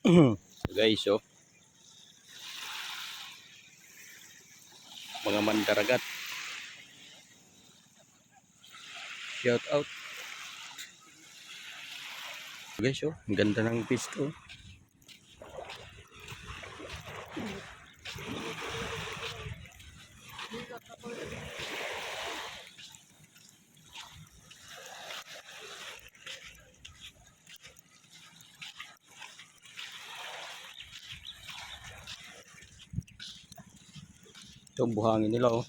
Guys, oh, mga mandaragat, shout out. Guys, oh, ang ganda ng fish to. Ito buhangin nila, oh.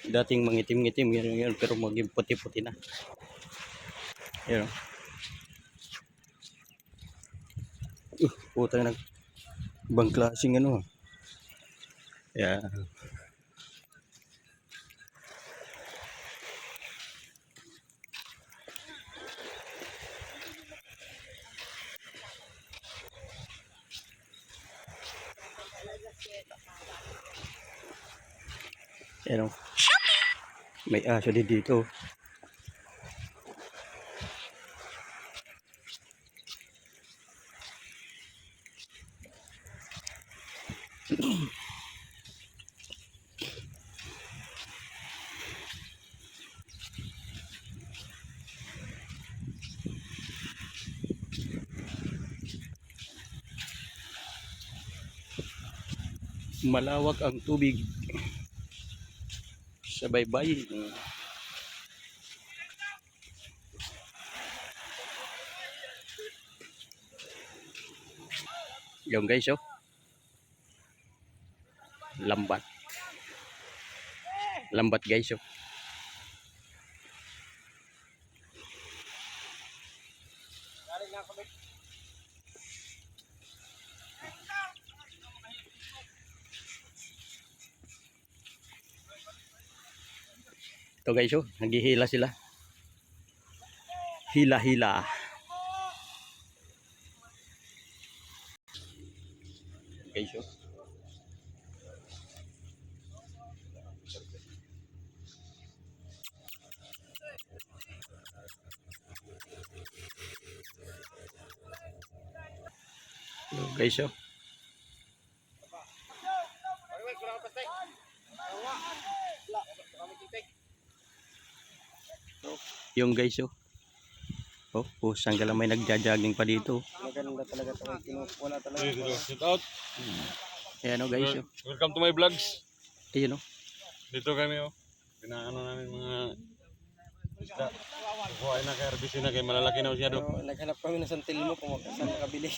Dating mangitim-ngitim yan, pero maging puti-puti na. Yan, oh. Putang nag ibang klaseng ano. Yan. Yan, oh. May aso din dito. Malawak ang tubig sa baybay. Yung guys, oh, lambat guys, oh. Ito guys, oh, naghihila sila. Hila-hila. Guys, oh. Guys, oh. Yung guys, oh. Oh, sanggalang may nagja-jogging pa dito. Maganda talaga ito. Wala talaga. Shout out. Ayan, oh guys, oh. Welcome to my vlogs. Ayun, oh. Dito kami, oh. Pinaano namin mga isda. Kuhain na kay RBC na kay malalaki na siya do. Naghanap kami ng santil mo kung saan makabili.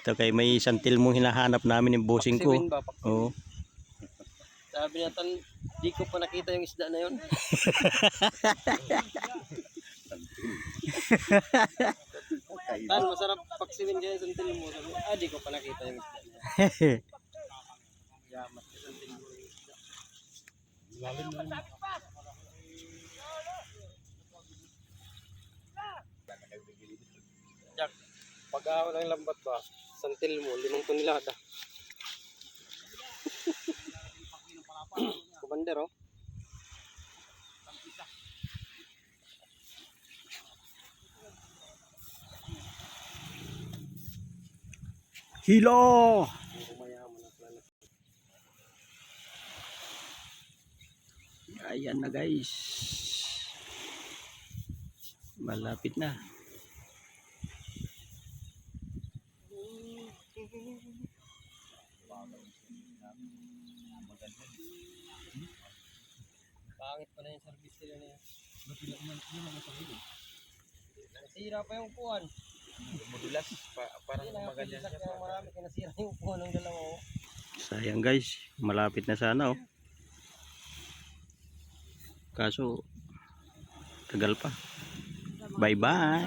Ito kay may santil mong hinahanap namin yung bossing ko. Oo. Sabi niya, di ko pa nakita yung isda na yun. Tan, masarap paksiwin kaya yung santil mo. Sabi, di ko pa nakita yung isda na yun. Yamat ka santil mo yung isda. Lalim na. Jack, pag-awa ng lambat ba, santil mo, 5 tonelada. Kubander, oh. Hilo! Ayan na guys. Malapit na. Pangit pa na yung service nila na yan. Nasira pa yung upuan. Madulas. Parang maganda siya. Marami kaya nasira yung upuan ng dalawa. Sayang guys. Malapit na sana, oh. Kaso tagal pa. Bye bye.